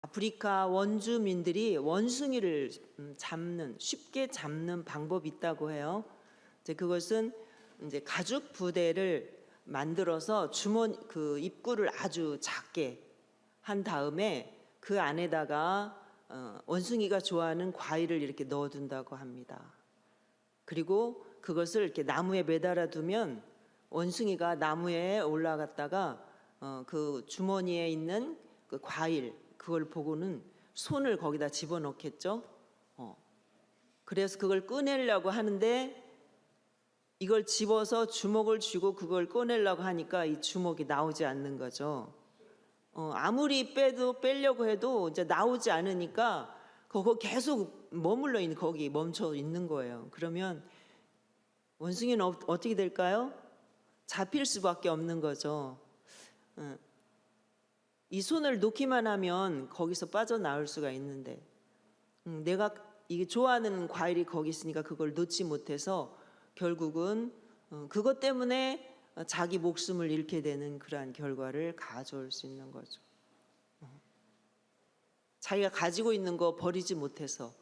아프리카 원주민들이 원숭이를 쉽게 잡는 방법이 있다고 해요. 이제 그것은 이제 가죽 부대를 만들어서 그 입구를 아주 작게 한 다음에 그 안에다가 원숭이가 좋아하는 과일을 이렇게 넣어둔다고 합니다. 그리고 그것을 이렇게 나무에 매달아 두면 원숭이가 나무에 올라갔다가 그 주머니에 있는 그 과일 그걸 보고는 손을 거기다 집어넣겠죠. 그래서 그걸 꺼내려고 하는데 이걸 집어서 주먹을 쥐고 그걸 꺼내려고 하니까 이 주먹이 나오지 않는 거죠. 아무리 빼려고 해도 이제 나오지 않으니까 그거 계속 머물러 있는 거기 멈춰 있는 거예요. 그러면 원숭이는 어떻게 될까요? 잡힐 수밖에 없는 거죠. 이 손을 놓기만 하면 거기서 빠져나올 수가 있는데 내가 이게 좋아하는 과일이 거기 있으니까 그걸 놓지 못해서 결국은 그것 때문에 자기 목숨을 잃게 되는 그러한 결과를 가져올 수 있는 거죠. 자기가 가지고 있는 거 버리지 못해서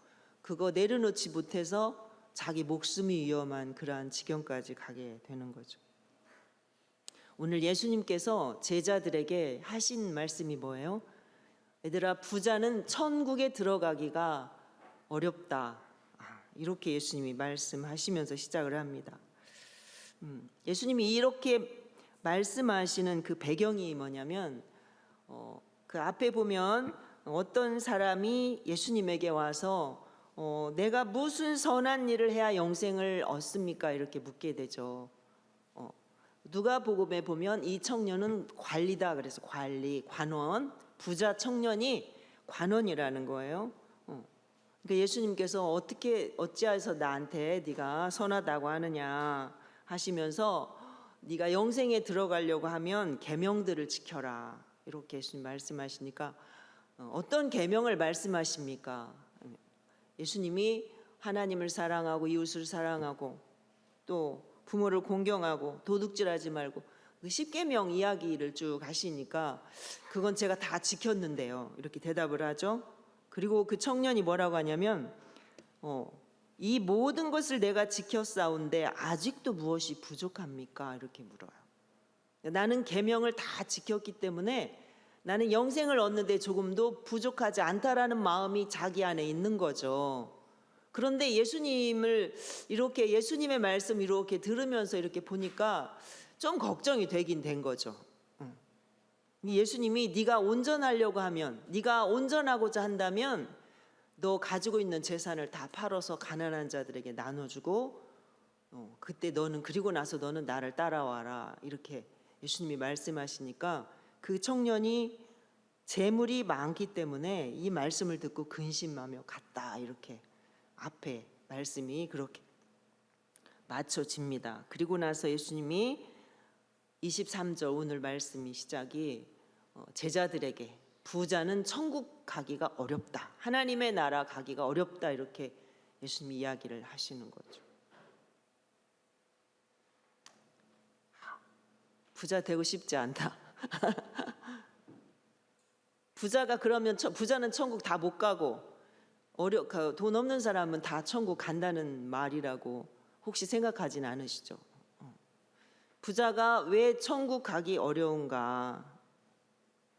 그거 내려놓지 못해서 자기 목숨이 위험한 그러한 지경까지 가게 되는 거죠. 오늘 예수님께서 제자들에게 하신 말씀이 뭐예요? 얘들아, 부자는 천국에 들어가기가 어렵다. 이렇게 예수님이 말씀하시면서 시작을 합니다. 예수님이 이렇게 말씀하시는 그 배경이 뭐냐면 그 앞에 보면 어떤 사람이 예수님에게 와서 내가 무슨 선한 일을 해야 영생을 얻습니까? 이렇게 묻게 되죠. 누가복음에 보면 이 청년은 관리다 그래서 관원, 부자 청년이 관원이라는 거예요. 그러니까 예수님께서 어찌해서 나한테 네가 선하다고 하느냐 하시면서 네가 영생에 들어가려고 하면 계명들을 지켜라 이렇게 예수님 말씀하시니까 어떤 계명을 말씀하십니까? 예수님이 하나님을 사랑하고 이웃을 사랑하고 또 부모를 공경하고 도둑질하지 말고 그 10계명 이야기를 쭉 하시니까 그건 제가 다 지켰는데요 이렇게 대답을 하죠. 그리고 그 청년이 뭐라고 하냐면 이 모든 것을 내가 지켰사온데 아직도 무엇이 부족합니까? 이렇게 물어요. 나는 계명을 다 지켰기 때문에 나는 영생을 얻는데 조금도 부족하지 않다라는 마음이 자기 안에 있는 거죠. 그런데 예수님의 말씀 이렇게 들으면서 이렇게 보니까 좀 걱정이 되긴 된 거죠. 예수님이 네가 온전하려고 하면, 네가 온전하고자 한다면 너 가지고 있는 재산을 다 팔아서 가난한 자들에게 나눠주고 그리고 나서 너는 나를 따라와라 이렇게 예수님이 말씀하시니까 그 청년이 재물이 많기 때문에 이 말씀을 듣고 근심하며 갔다 이렇게 앞에 말씀이 그렇게 맞춰집니다. 그리고 나서 예수님이 23절 오늘 말씀이 시작이 제자들에게 부자는 천국 가기가 어렵다. 하나님의 나라 가기가 어렵다. 이렇게 예수님이 이야기를 하시는 거죠. 부자 되고 싶지 않다. 부자는 천국 다 못 가고 돈 없는 사람은 다 천국 간다는 말이라고 혹시 생각하진 않으시죠? 부자가 왜 천국 가기 어려운가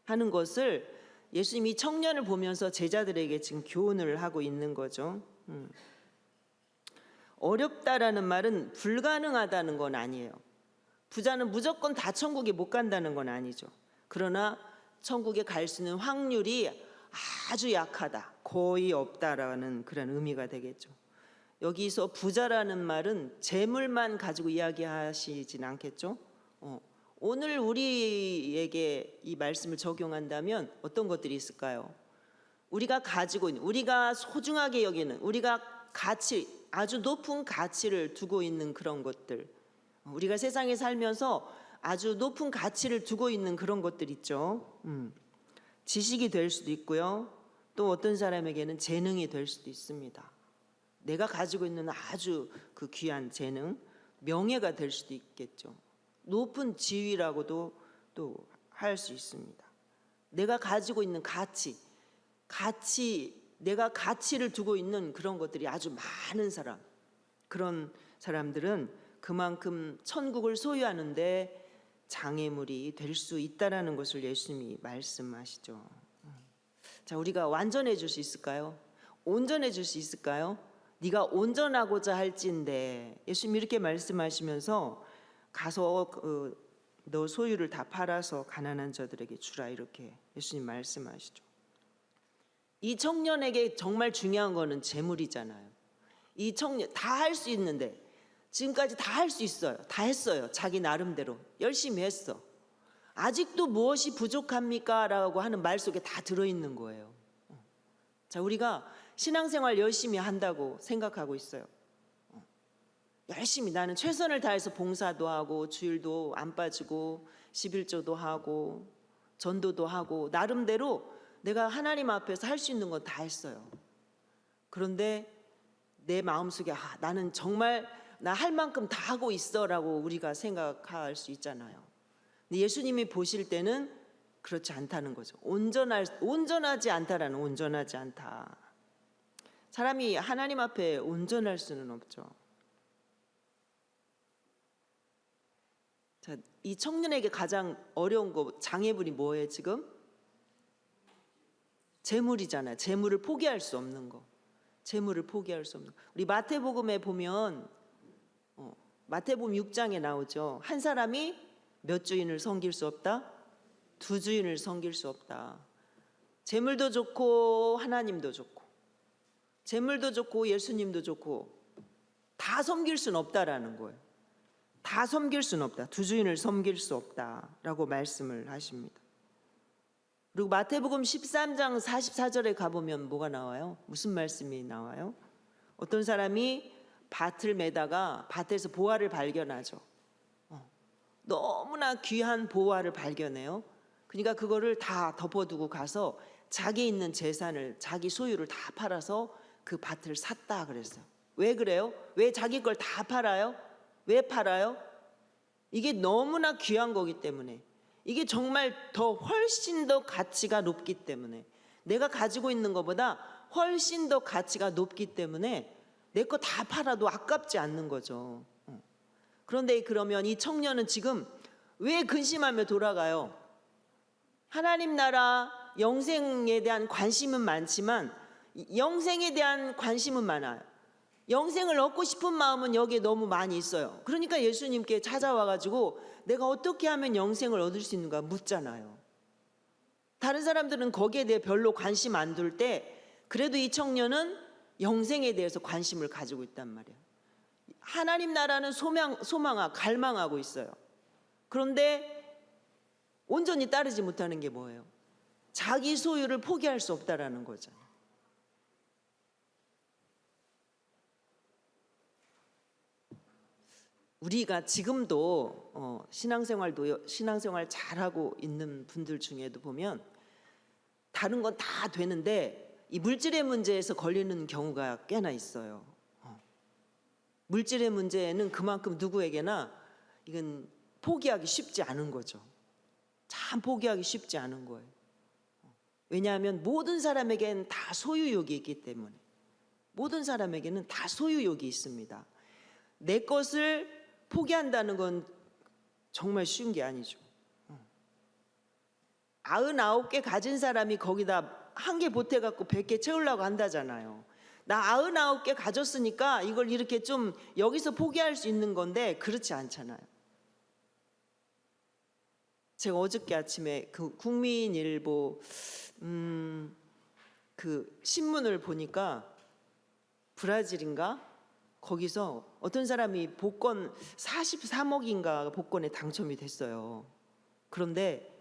하는 것을 예수님이 청년을 보면서 제자들에게 지금 교훈을 하고 있는 거죠. 어렵다라는 말은 불가능하다는 건 아니에요. 부자는 무조건 다 천국에 못 간다는 건 아니죠. 그러나 천국에 갈 수 있는 확률이 아주 약하다, 거의 없다라는 그런 의미가 되겠죠. 여기서 부자라는 말은 재물만 가지고 이야기하시진 않겠죠. 오늘 우리에게 이 말씀을 적용한다면 어떤 것들이 있을까요? 우리가 가지고 있는, 우리가 소중하게 여기는, 우리가 아주 높은 가치를 두고 있는 그런 것들, 우리가 세상에 살면서 아주 높은 가치를 두고 있는 그런 것들 있죠. 지식이 될 수도 있고요. 또 어떤 사람에게는 재능이 될 수도 있습니다. 내가 가지고 있는 아주 그 귀한 재능, 명예가 될 수도 있겠죠. 높은 지위라고도 또 할 수 있습니다. 내가 가지고 있는 가치, 내가 가치를 두고 있는 그런 것들이 아주 많은 사람, 그런 사람들은 그만큼 천국을 소유하는데 장애물이 될 수 있다라는 것을 예수님이 말씀하시죠. 자, 우리가 완전해질 수 있을까요? 온전해질 수 있을까요? 네가 온전하고자 할진대, 예수님이 이렇게 말씀하시면서 가서 너 소유를 다 팔아서 가난한 자들에게 주라, 이렇게 예수님 말씀하시죠. 이 청년에게 정말 중요한 거는 재물이잖아요. 이 청년 다 할 수 있는데, 지금까지 다 할 수 있어요. 다 했어요. 자기 나름대로 열심히 했어. 아직도 무엇이 부족합니까? 라고 하는 말 속에 다 들어있는 거예요. 자, 우리가 신앙생활 열심히 한다고 생각하고 있어요. 열심히 나는 최선을 다해서 봉사도 하고 주일도 안 빠지고 11조도 하고 전도도 하고 나름대로 내가 하나님 앞에서 할 수 있는 건 다 했어요. 그런데 내 마음속에 나는 정말 나 할 만큼 다 하고 있어라고 우리가 생각할 수 있잖아요. 근데 예수님이 보실 때는 그렇지 않다는 거죠. 온전하지 않다라는, 온전하지 않다. 사람이 하나님 앞에 온전할 수는 없죠. 자, 이 청년에게 가장 어려운 거, 장애물이 뭐예요 지금? 재물이잖아요. 재물을 포기할 수 없는 거. 재물을 포기할 수 없는 거. 우리 마태복음에 보면 마태복음 6장에 나오죠. 한 사람이 몇 주인을 섬길 수 없다? 두 주인을 섬길 수 없다. 재물도 좋고 하나님도 좋고, 재물도 좋고 예수님도 좋고 다 섬길 수는 없다라는 거예요. 다 섬길 수는 없다. 두 주인을 섬길 수 없다라고 말씀을 하십니다. 그리고 마태복음 13장 44절에 가보면 뭐가 나와요? 무슨 말씀이 나와요? 어떤 사람이 밭을 매다가 밭에서 보화를 발견하죠. 너무나 귀한 보화를 발견해요. 그러니까 그거를 다 덮어두고 가서 자기 있는 재산을, 자기 소유를 다 팔아서 그 밭을 샀다 그랬어요. 왜 그래요? 왜 자기 걸 다 팔아요? 왜 팔아요? 이게 너무나 귀한 거기 때문에, 이게 정말 훨씬 더 가치가 높기 때문에, 내가 가지고 있는 것보다 훨씬 더 가치가 높기 때문에 내 거 다 팔아도 아깝지 않는 거죠. 그런데 그러면 이 청년은 지금 왜 근심하며 돌아가요? 하나님 나라 영생에 대한 관심은 많지만, 영생에 대한 관심은 많아요. 영생을 얻고 싶은 마음은 여기에 너무 많이 있어요. 그러니까 예수님께 찾아와가지고 내가 어떻게 하면 영생을 얻을 수 있는가 묻잖아요. 다른 사람들은 거기에 대해 별로 관심 안 둘 때, 그래도 이 청년은 영생에 대해서 관심을 가지고 있단 말이에요. 하나님 나라는 갈망하고 있어요. 그런데 온전히 따르지 못하는 게 뭐예요? 자기 소유를 포기할 수 없다라는 거잖아요. 우리가 지금도 신앙생활 잘하고 있는 분들 중에도 보면 다른 건 다 되는데 이 물질의 문제에서 걸리는 경우가 꽤나 있어요. 물질의 문제는 그만큼 누구에게나 이건 포기하기 쉽지 않은 거죠. 참 포기하기 쉽지 않은 거예요. 왜냐하면 모든 사람에게는 다 소유욕이 있기 때문에, 모든 사람에게는 다 소유욕이 있습니다. 내 것을 포기한다는 건 정말 쉬운 게 아니죠. 99개 가진 사람이 거기다 한 개 보태갖고 100개 채우려고 한다잖아요. 나 99개 가졌으니까 이걸 이렇게 좀 여기서 포기할 수 있는 건데 그렇지 않잖아요. 제가 어저께 아침에 그 국민일보 그 신문을 보니까 브라질인가? 거기서 어떤 사람이 복권 43억인가 복권에 당첨이 됐어요. 그런데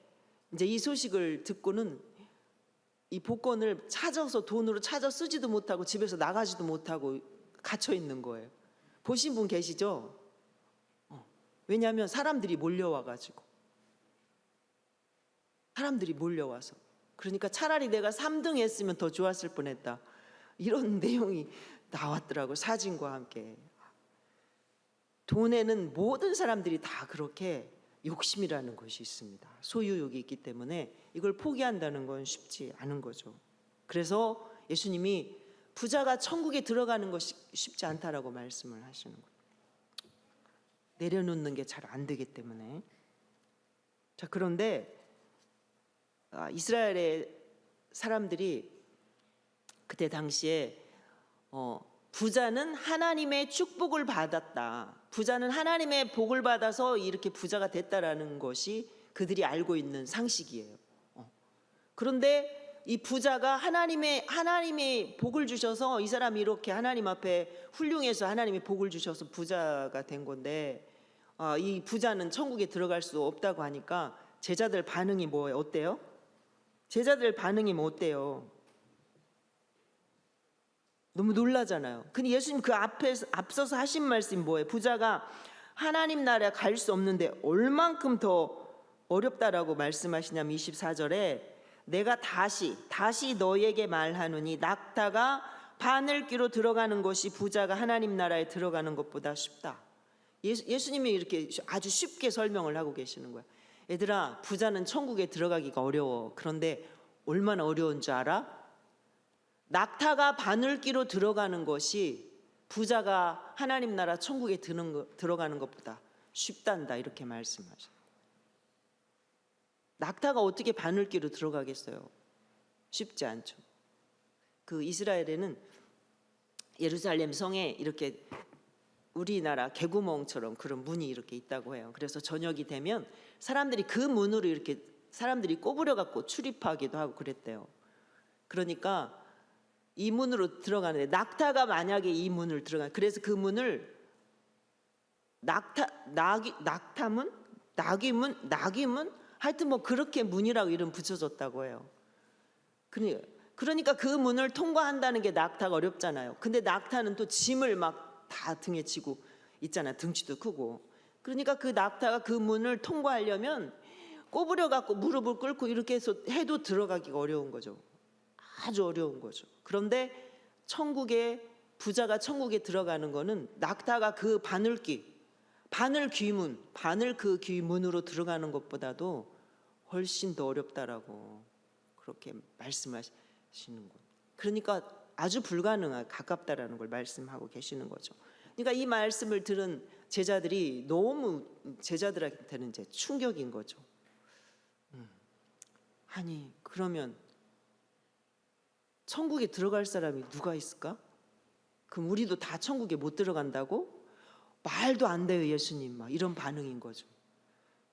이제 이 소식을 듣고는 이 복권을 찾아서 돈으로 찾아 쓰지도 못하고 집에서 나가지도 못하고 갇혀 있는 거예요. 보신 분 계시죠? 왜냐하면 사람들이 몰려와가지고, 사람들이 몰려와서, 그러니까 차라리 내가 3등 했으면 더 좋았을 뻔했다, 이런 내용이 나왔더라고요. 사진과 함께. 돈에는 모든 사람들이 다 그렇게 욕심이라는 것이 있습니다. 소유욕이 있기 때문에 이걸 포기한다는 건 쉽지 않은 거죠. 그래서 예수님이 부자가 천국에 들어가는 것이 쉽지 않다라고 말씀을 하시는 거예요. 내려놓는 게 잘 안 되기 때문에. 자, 그런데 이스라엘의 사람들이 그때 당시에 부자는 하나님의 축복을 받았다. 부자는 하나님의 복을 받아서 이렇게 부자가 됐다라는 것이 그들이 알고 있는 상식이에요. 그런데 이 부자가 하나님의 복을 주셔서 이 사람이 이렇게 하나님 앞에 훌륭해서 하나님의 복을 주셔서 부자가 된 건데 이 부자는 천국에 들어갈 수 없다고 하니까 제자들 반응이 뭐예요? 어때요? 제자들 반응이 뭐 어때요? 너무 놀라잖아요. 근데 예수님 그 앞서서 하신 말씀이 뭐예요? 부자가 하나님 나라에 갈 수 없는데 얼만큼 더 어렵다라고 말씀하시냐면 24절에 내가 다시 너에게 말하노니 낙타가 바늘귀로 들어가는 것이 부자가 하나님 나라에 들어가는 것보다 쉽다. 예수님이 이렇게 아주 쉽게 설명을 하고 계시는 거야. 얘들아, 부자는 천국에 들어가기가 어려워. 그런데 얼마나 어려운 줄 알아? 낙타가 바늘귀로 들어가는 것이 부자가 하나님 나라 천국에 들어가는 것보다 쉽단다, 이렇게 말씀하셔요. 낙타가 어떻게 바늘귀로 들어가겠어요? 쉽지 않죠. 그 이스라엘에는 예루살렘 성에 이렇게 우리나라 개구멍처럼 그런 문이 이렇게 있다고 해요. 그래서 저녁이 되면 사람들이 그 문으로 이렇게 사람들이 꼬부려 갖고 출입하기도 하고 그랬대요. 그러니까 이 문으로 들어가는데 낙타가 만약에 이 문을 그래서 그 문을 나귀문 하여튼 뭐 그렇게 문이라고 이름 붙여줬다고 해요. 그러니까 그 문을 통과한다는 게 낙타가 어렵잖아요. 근데 낙타는 또 짐을 막 다 등에 지고 있잖아요. 등치도 크고. 그러니까 그 낙타가 그 문을 통과하려면 꼬부려 갖고 무릎을 꿇고 이렇게 해서 해도 들어가기가 어려운 거죠. 아주 어려운 거죠. 그런데 부자가 천국에 들어가는 거는 낙타가 그 바늘귀문으로 들어가는 것보다도 훨씬 더 어렵다라고 그렇게 말씀하시는 거예요. 그러니까 아주 가깝다라는 걸 말씀하고 계시는 거죠. 그러니까 이 말씀을 들은 제자들이 너무 제자들한테는 이제 충격인 거죠. 아니, 그러면 천국에 들어갈 사람이 누가 있을까? 그럼 우리도 다 천국에 못 들어간다고? 말도 안 돼요, 예수님. 막 이런 반응인 거죠.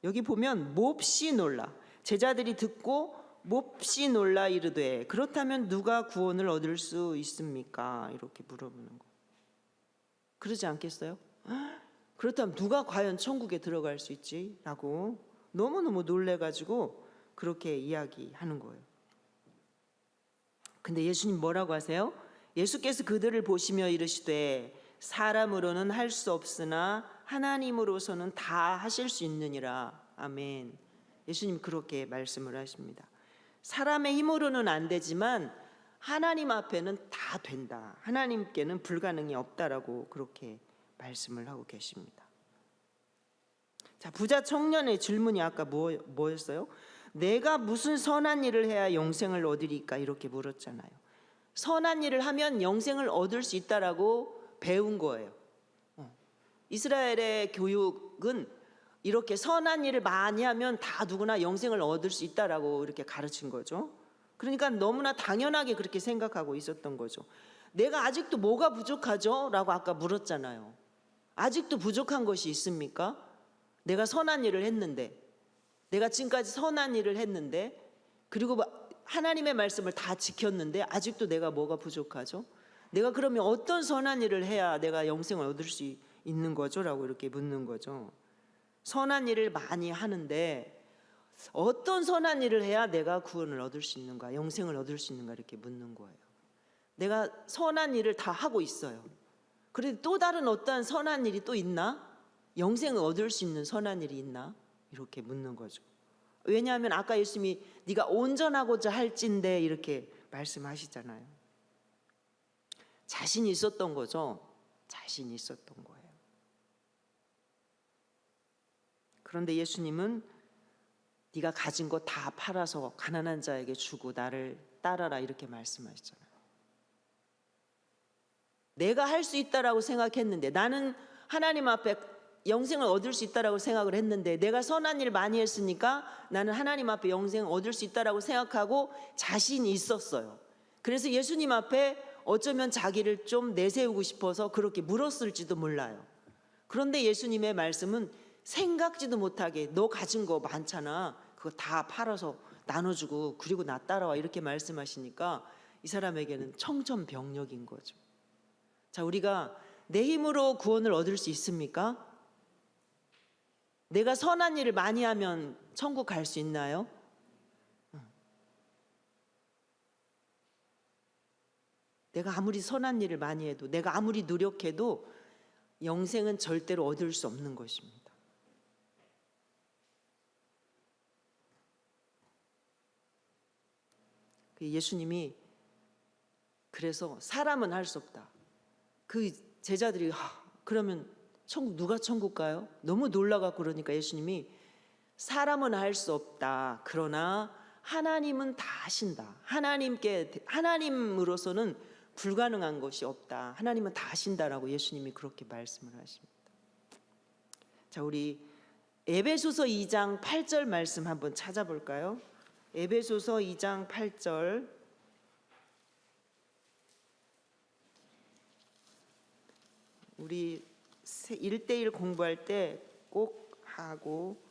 여기 보면 몹시 놀라. 제자들이 듣고 몹시 놀라 이르되 그렇다면 누가 구원을 얻을 수 있습니까? 이렇게 물어보는 거. 그러지 않겠어요? 그렇다면 누가 과연 천국에 들어갈 수 있지? 라고 너무너무 놀래가지고 그렇게 이야기하는 거예요. 근데 예수님 뭐라고 하세요? 예수께서 그들을 보시며 이르시되 사람으로는 할 수 없으나 하나님으로서는 다 하실 수 있느니라. 아멘. 예수님 그렇게 말씀을 하십니다. 사람의 힘으로는 안 되지만 하나님 앞에는 다 된다. 하나님께는 불가능이 없다라고 그렇게 말씀을 하고 계십니다. 자, 부자 청년의 질문이 아까 뭐였어요? 내가 무슨 선한 일을 해야 영생을 얻으리까? 이렇게 물었잖아요. 선한 일을 하면 영생을 얻을 수 있다라고 배운 거예요. 이스라엘의 교육은 이렇게 선한 일을 많이 하면 다 누구나 영생을 얻을 수 있다라고 이렇게 가르친 거죠. 그러니까 너무나 당연하게 그렇게 생각하고 있었던 거죠. 내가 아직도 뭐가 부족하죠? 라고 아까 물었잖아요. 아직도 부족한 것이 있습니까? 내가 선한 일을 했는데, 내가 지금까지 선한 일을 했는데, 그리고 하나님의 말씀을 다 지켰는데 아직도 내가 뭐가 부족하죠? 내가 그러면 어떤 선한 일을 해야 내가 영생을 얻을 수 있는 거죠? 라고 이렇게 묻는 거죠. 선한 일을 많이 하는데 어떤 선한 일을 해야 내가 구원을 얻을 수 있는가, 영생을 얻을 수 있는가 이렇게 묻는 거예요. 내가 선한 일을 다 하고 있어요. 그런데 또 다른 어떠한 선한 일이 또 있나? 영생을 얻을 수 있는 선한 일이 있나? 이렇게 묻는 거죠. 왜냐하면 아까 예수님이 네가 온전하고자 할진대 이렇게 말씀하시잖아요. 자신이 있었던 거죠. 자신이 있었던 거예요. 그런데 예수님은 네가 가진 거 다 팔아서 가난한 자에게 주고 나를 따라라 이렇게 말씀하시잖아요. 내가 할 수 있다라고 생각했는데, 나는 하나님 앞에 영생을 얻을 수 있다라고 생각을 했는데, 내가 선한 일 많이 했으니까 나는 하나님 앞에 영생을 얻을 수 있다라고 생각하고 자신이 있었어요. 그래서 예수님 앞에 어쩌면 자기를 좀 내세우고 싶어서 그렇게 물었을지도 몰라요. 그런데 예수님의 말씀은 생각지도 못하게 너 가진 거 많잖아, 그거 다 팔아서 나눠주고 그리고 나 따라와 이렇게 말씀하시니까 이 사람에게는 청천벽력인 거죠. 자, 우리가 내 힘으로 구원을 얻을 수 있습니까? 내가 선한 일을 많이 하면 천국 갈 수 있나요? 내가 아무리 선한 일을 많이 해도, 내가 아무리 노력해도 영생은 절대로 얻을 수 없는 것입니다. 예수님이 그래서 사람은 할 수 없다. 그 제자들이 그러면 천국, 누가 천국 가요? 너무 놀라갖고 그러니까 예수님이 사람은 할 수 없다. 그러나 하나님은 다 하신다. 하나님으로서는 불가능한 것이 없다. 하나님은 다 하신다라고 예수님이 그렇게 말씀을 하십니다. 자, 우리 에베소서 2장 8절 말씀 한번 찾아볼까요? 에베소서 2장 8절. 우리 1대1 공부할 때 꼭 하고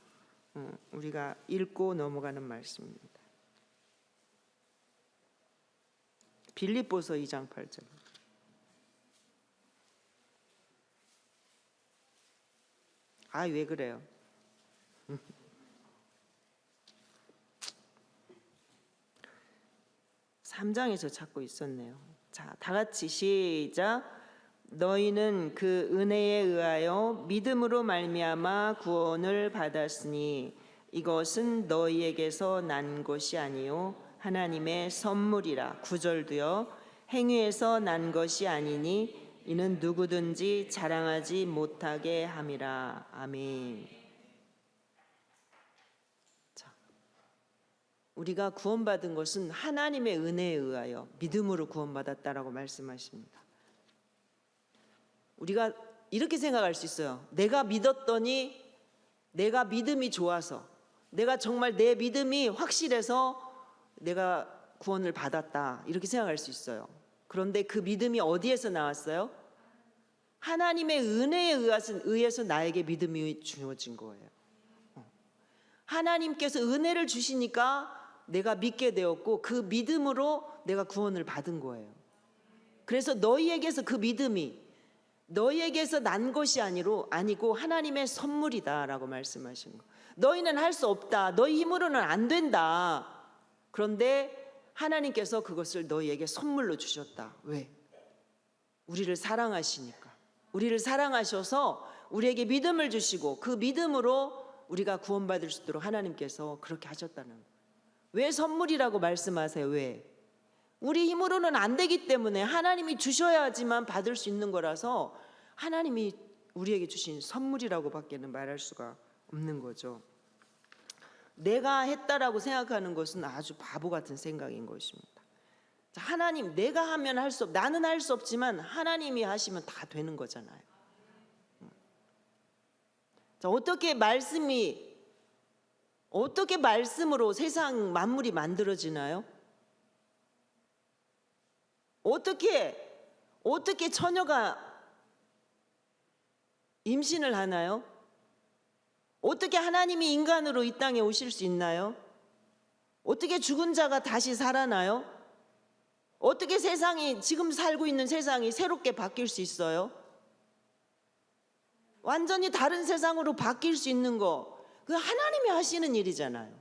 우리가 읽고 넘어가는 말씀입니다. 빌립보서 2장 8절. 왜 그래요? 3장에서 찾고 있었네요. 자, 다 같이 시작. 너희는 그 은혜에 의하여 믿음으로 말미암아 구원을 받았으니 이것은 너희에게서 난 것이 아니요 하나님의 선물이라. 9절도요. 행위에서 난 것이 아니니 이는 누구든지 자랑하지 못하게 함이라. 아멘. 자, 우리가 구원받은 것은 하나님의 은혜에 의하여 믿음으로 구원받았다라고 말씀하십니다. 우리가 이렇게 생각할 수 있어요. 내가 믿었더니, 내가 믿음이 좋아서, 내가 정말 내 믿음이 확실해서 내가 구원을 받았다 이렇게 생각할 수 있어요. 그런데 그 믿음이 어디에서 나왔어요? 하나님의 은혜에 의해서 나에게 믿음이 주어진 거예요. 하나님께서 은혜를 주시니까 내가 믿게 되었고 그 믿음으로 내가 구원을 받은 거예요. 그래서 너희에게서 그 믿음이 너희에게서 난 것이 아니고 하나님의 선물이다라고 말씀하시는 거예요. 너희는 할 수 없다. 너희 힘으로는 안 된다. 그런데 하나님께서 그것을 너희에게 선물로 주셨다. 왜? 우리를 사랑하시니까. 우리를 사랑하셔서 우리에게 믿음을 주시고 그 믿음으로 우리가 구원받을 수 있도록 하나님께서 그렇게 하셨다는 거예요. 왜 선물이라고 말씀하세요? 왜? 우리 힘으로는 안 되기 때문에 하나님이 주셔야지만 받을 수 있는 거라서 하나님이 우리에게 주신 선물이라고 밖에는 말할 수가 없는 거죠. 내가 했다라고 생각하는 것은 아주 바보 같은 생각인 것입니다. 하나님, 내가 하면 할 수 없, 나는 할 수 없지만 하나님이 하시면 다 되는 거잖아요. 자, 어떻게 말씀으로 세상 만물이 만들어지나요? 어떻게 처녀가 임신을 하나요? 어떻게 하나님이 인간으로 이 땅에 오실 수 있나요? 어떻게 죽은 자가 다시 살아나요? 어떻게 지금 살고 있는 세상이 새롭게 바뀔 수 있어요? 완전히 다른 세상으로 바뀔 수 있는 거, 그 하나님이 하시는 일이잖아요.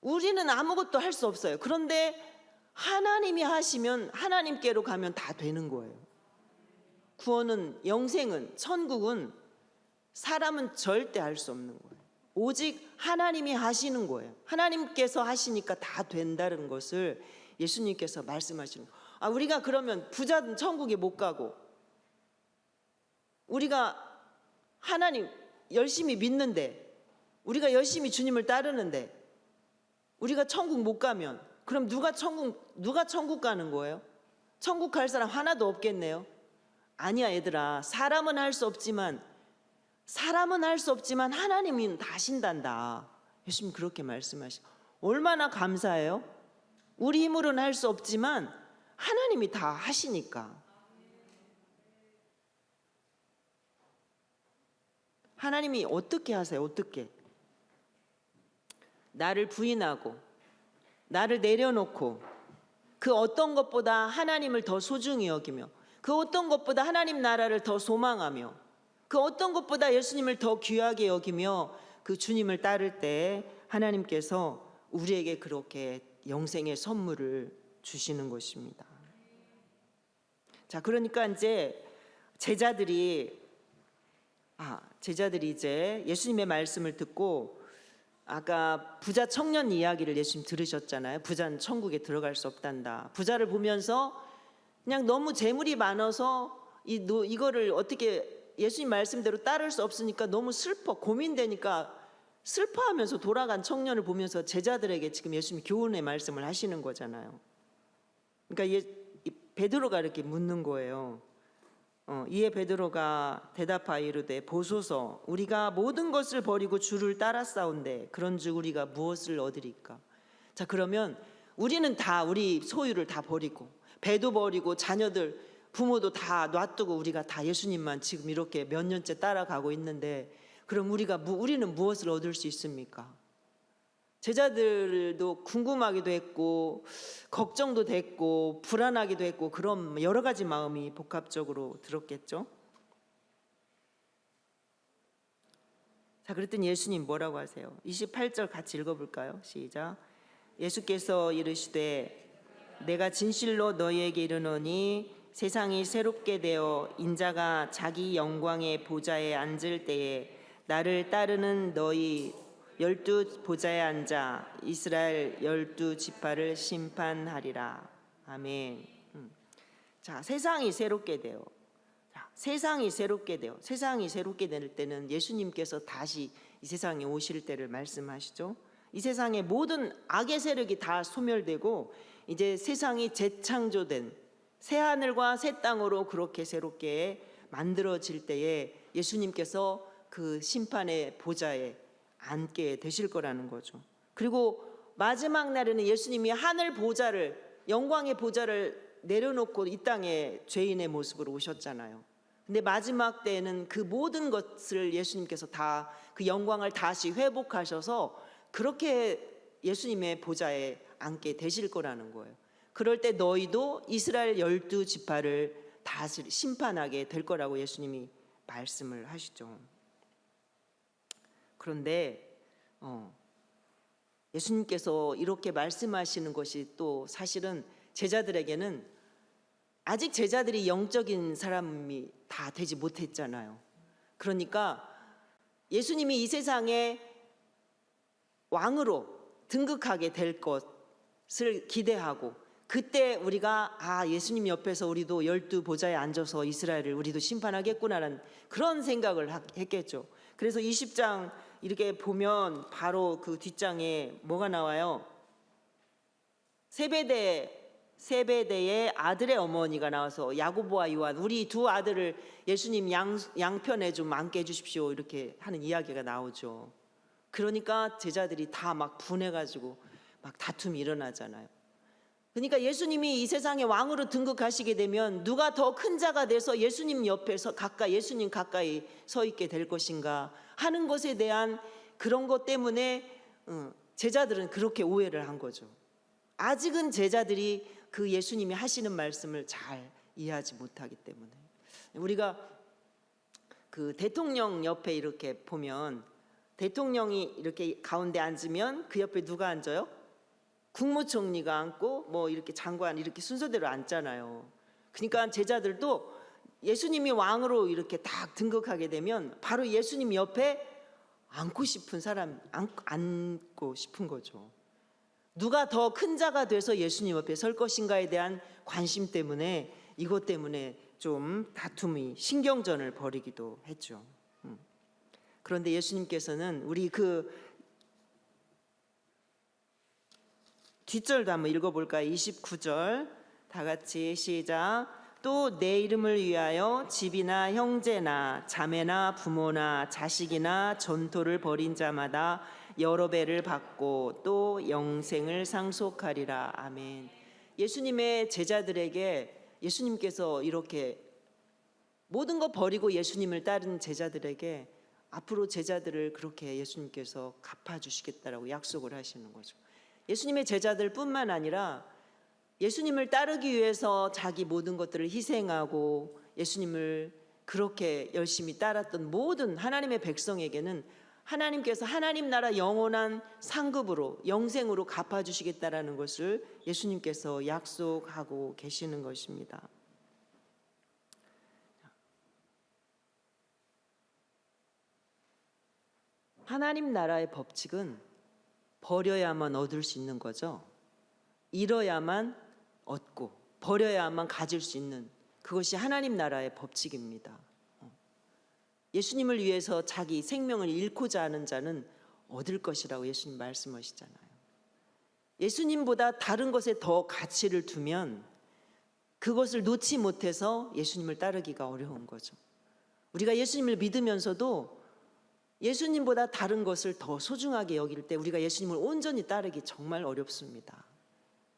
우리는 아무것도 할 수 없어요. 그런데 하나님이 하시면 하나님께로 가면 다 되는 거예요. 구원은, 영생은, 천국은 사람은 절대 할 수 없는 거예요. 오직 하나님이 하시는 거예요. 하나님께서 하시니까 다 된다는 것을 예수님께서 말씀하시는 거예요. 우리가 그러면 부자는 천국에 못 가고, 우리가 하나님 열심히 믿는데 우리가 열심히 주님을 따르는데 우리가 천국 못 가면 그럼 누가 천국 가는 거예요? 천국 갈 사람 하나도 없겠네요. 아니야 얘들아, 사람은 할 수 없지만 하나님이 다 하신단다. 예수님 그렇게 말씀하시죠. 얼마나 감사해요. 우리 힘으로는 할 수 없지만 하나님이 다 하시니까. 하나님이 어떻게 하세요? 어떻게? 나를 부인하고 나를 내려놓고 그 어떤 것보다 하나님을 더 소중히 여기며 그 어떤 것보다 하나님 나라를 더 소망하며 그 어떤 것보다 예수님을 더 귀하게 여기며 그 주님을 따를 때 하나님께서 우리에게 그렇게 영생의 선물을 주시는 것입니다. 자, 그러니까 이제 제자들이 이제 예수님의 말씀을 듣고 아까 부자 청년 이야기를 예수님 들으셨잖아요. 부자는 천국에 들어갈 수 없단다. 부자를 보면서 그냥 너무 재물이 많아서 이거를 어떻게 예수님 말씀대로 따를 수 없으니까 너무 고민되니까 슬퍼하면서 돌아간 청년을 보면서 제자들에게 지금 예수님 교훈의 말씀을 하시는 거잖아요. 그러니까 베드로가 이렇게 묻는 거예요. 이에 베드로가 대답하여 이르되 보소서 우리가 모든 것을 버리고 주를 따랐사온데 그런즉 우리가 무엇을 얻으리까? 자, 그러면 우리는 다 우리 소유를 다 버리고 배도 버리고 자녀들 부모도 다 놔두고 우리가 다 예수님만 지금 이렇게 몇 년째 따라가고 있는데 그럼 우리는 무엇을 얻을 수 있습니까? 제자들도 궁금하기도 했고 걱정도 됐고 불안하기도 했고 그런 여러 가지 마음이 복합적으로 들었겠죠. 자, 그랬더니 예수님 뭐라고 하세요? 28절 같이 읽어볼까요? 시작. 예수께서 이르시되 내가 진실로 너희에게 이르노니 세상이 새롭게 되어 인자가 자기 영광의 보좌에 앉을 때에 나를 따르는 너희 12 보좌에 앉아 이스라엘 12지파를 심판하리라. 아멘. 자, 세상이 새롭게 돼요. 세상이 새롭게 될 때는 예수님께서 다시 이 세상에 오실 때를 말씀하시죠. 이 세상의 모든 악의 세력이 다 소멸되고 이제 세상이 재창조된 새 하늘과 새 땅으로 그렇게 새롭게 만들어질 때에 예수님께서 그 심판의 보좌에 앉게 되실 거라는 거죠. 그리고 마지막 날에는 예수님이 하늘 보좌를 영광의 보좌를 내려놓고 이 땅에 죄인의 모습으로 오셨잖아요. 근데 마지막 때에는 그 모든 것을 예수님께서 다 그 영광을 다시 회복하셔서 그렇게 예수님의 보좌에 앉게 되실 거라는 거예요. 그럴 때 너희도 이스라엘 12지파를 다시 심판하게 될 거라고 예수님이 말씀을 하시죠. 그런데 예수님께서 이렇게 말씀하시는 것이 또 사실은 제자들에게는 아직 제자들이 영적인 사람이 다 되지 못했잖아요. 그러니까 예수님이 이 세상에 왕으로 등극하게 될 것을 기대하고 그때 우리가 예수님 옆에서 우리도 12 보좌에 앉아서 이스라엘을 우리도 심판하겠구나라는 그런 생각을 했겠죠. 그래서 20장 이렇게 보면 바로 그 뒷장에 뭐가 나와요? 세베대의 아들의 어머니가 나와서 야고보와 요한 우리 두 아들을 예수님 양편에 좀 앉게 해주십시오 이렇게 하는 이야기가 나오죠. 그러니까 제자들이 다 막 분해가지고 막 다툼이 일어나잖아요. 그러니까 예수님이 이 세상의 왕으로 등극하시게 되면 누가 더 큰 자가 돼서 예수님 옆에서 예수님 가까이 서 있게 될 것인가 하는 것에 대한 그런 것 때문에 제자들은 그렇게 오해를 한 거죠. 아직은 제자들이 그 예수님이 하시는 말씀을 잘 이해하지 못하기 때문에 우리가 그 대통령 옆에 이렇게 보면 대통령이 이렇게 가운데 앉으면 그 옆에 누가 앉아요? 국무총리가 앉고 뭐 이렇게 장관 이렇게 순서대로 앉잖아요. 그러니까 제자들도 예수님이 왕으로 이렇게 딱 등극하게 되면 바로 예수님 옆에 앉고 싶은 거죠. 누가 더 큰 자가 돼서 예수님 옆에 설 것인가에 대한 관심 때문에 이것 때문에 좀 다툼이 신경전을 벌이기도 했죠. 그런데 예수님께서는 우리 그 뒷절도 한번 읽어볼까요? 29절 다 같이 시작. 또 내 이름을 위하여 집이나 형제나 자매나 부모나 자식이나 전토를 벌인 자마다 여러 배를 받고 또 영생을 상속하리라. 아멘. 예수님의 제자들에게 예수님께서 이렇게 모든 거 버리고 예수님을 따른 제자들에게 앞으로 제자들을 그렇게 예수님께서 갚아주시겠다라고 약속을 하시는 거죠. 예수님의 제자들뿐만 아니라 예수님을 따르기 위해서 자기 모든 것들을 희생하고 예수님을 그렇게 열심히 따랐던 모든 하나님의 백성에게는 하나님께서 하나님 나라 영원한 상급으로 영생으로 갚아주시겠다라는 것을 예수님께서 약속하고 계시는 것입니다. 하나님 나라의 법칙은 버려야만 얻을 수 있는 거죠. 잃어야만 얻고 버려야만 가질 수 있는 그것이 하나님 나라의 법칙입니다. 예수님을 위해서 자기 생명을 잃고자 하는 자는 얻을 것이라고 예수님 말씀하시잖아요. 예수님보다 다른 것에 더 가치를 두면 그것을 놓지 못해서 예수님을 따르기가 어려운 거죠. 우리가 예수님을 믿으면서도 예수님보다 다른 것을 더 소중하게 여길 때 우리가 예수님을 온전히 따르기 정말 어렵습니다.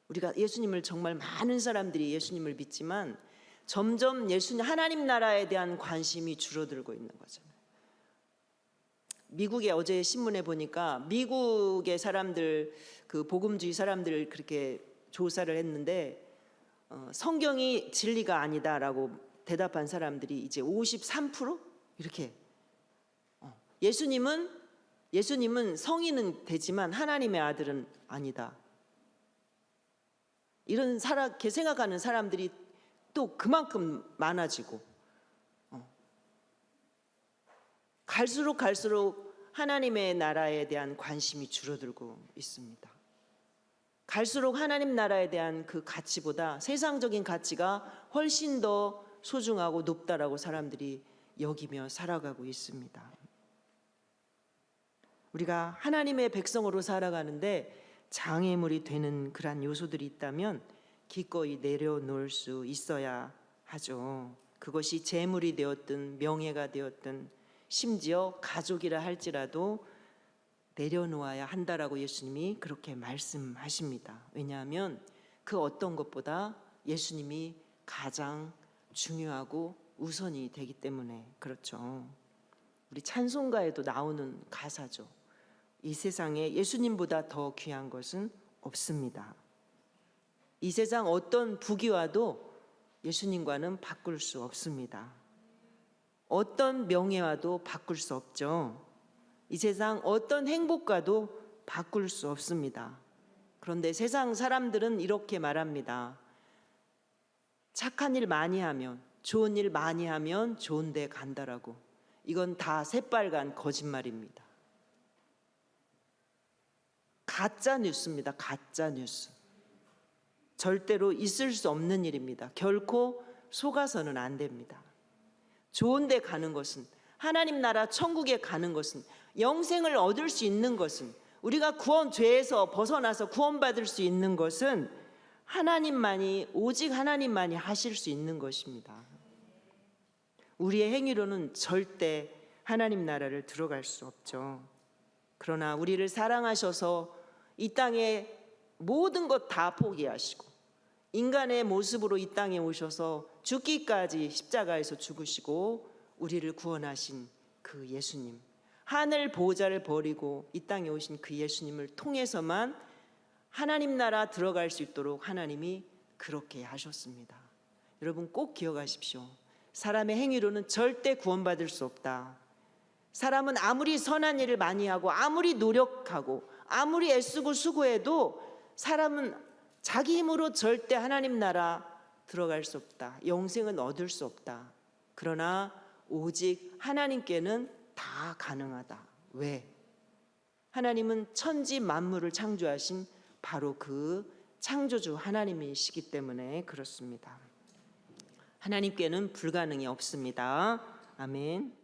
우리가 예수님을 정말 많은 사람들이 예수님을 믿지만 점점 예수님 하나님 나라에 대한 관심이 줄어들고 있는 거잖아요. 미국에 어제 신문에 보니까 미국의 사람들 그 복음주의 사람들 그렇게 조사를 했는데 성경이 진리가 아니다라고 대답한 사람들이 이제 53% 이렇게 예수님은 성인은 되지만 하나님의 아들은 아니다. 이렇게 생각하는 사람들이 또 그만큼 많아지고 갈수록 하나님의 나라에 대한 관심이 줄어들고 있습니다. 갈수록 하나님 나라에 대한 그 가치보다 세상적인 가치가 훨씬 더 소중하고 높다라고 사람들이 여기며 살아가고 있습니다. 우리가 하나님의 백성으로 살아가는데 장애물이 되는 그러한 요소들이 있다면 기꺼이 내려놓을 수 있어야 하죠. 그것이 재물이 되었든 명예가 되었든 심지어 가족이라 할지라도 내려놓아야 한다라고 예수님이 그렇게 말씀하십니다. 왜냐하면 그 어떤 것보다 예수님이 가장 중요하고 우선이 되기 때문에 그렇죠. 우리 찬송가에도 나오는 가사죠. 이 세상에 예수님보다 더 귀한 것은 없습니다. 이 세상 어떤 부귀와도 예수님과는 바꿀 수 없습니다. 어떤 명예와도 바꿀 수 없죠. 이 세상 어떤 행복과도 바꿀 수 없습니다. 그런데 세상 사람들은 이렇게 말합니다. 착한 일 많이 하면, 좋은 일 많이 하면 좋은 데 간다라고. 이건 다 새빨간 거짓말입니다. 가짜 뉴스입니다. 가짜 뉴스. 절대로 있을 수 없는 일입니다. 결코 속아서는 안 됩니다. 좋은 데 가는 것은, 하나님 나라 천국에 가는 것은, 영생을 얻을 수 있는 것은, 우리가 죄에서 벗어나서 구원받을 수 있는 것은 하나님만이, 오직 하나님만이 하실 수 있는 것입니다. 우리의 행위로는 절대 하나님 나라를 들어갈 수 없죠. 그러나 우리를 사랑하셔서 이 땅에 모든 것 다 포기하시고 인간의 모습으로 이 땅에 오셔서 죽기까지 십자가에서 죽으시고 우리를 구원하신 그 예수님, 하늘 보좌를 버리고 이 땅에 오신 그 예수님을 통해서만 하나님 나라 들어갈 수 있도록 하나님이 그렇게 하셨습니다. 여러분 꼭 기억하십시오. 사람의 행위로는 절대 구원받을 수 없다. 사람은 아무리 선한 일을 많이 하고 아무리 노력하고 아무리 애쓰고 수고해도 사람은 자기 힘으로 절대 하나님 나라 들어갈 수 없다. 영생은 얻을 수 없다. 그러나 오직 하나님께는 다 가능하다. 왜? 하나님은 천지 만물을 창조하신 바로 그 창조주 하나님이시기 때문에 그렇습니다. 하나님께는 불가능이 없습니다. 아멘.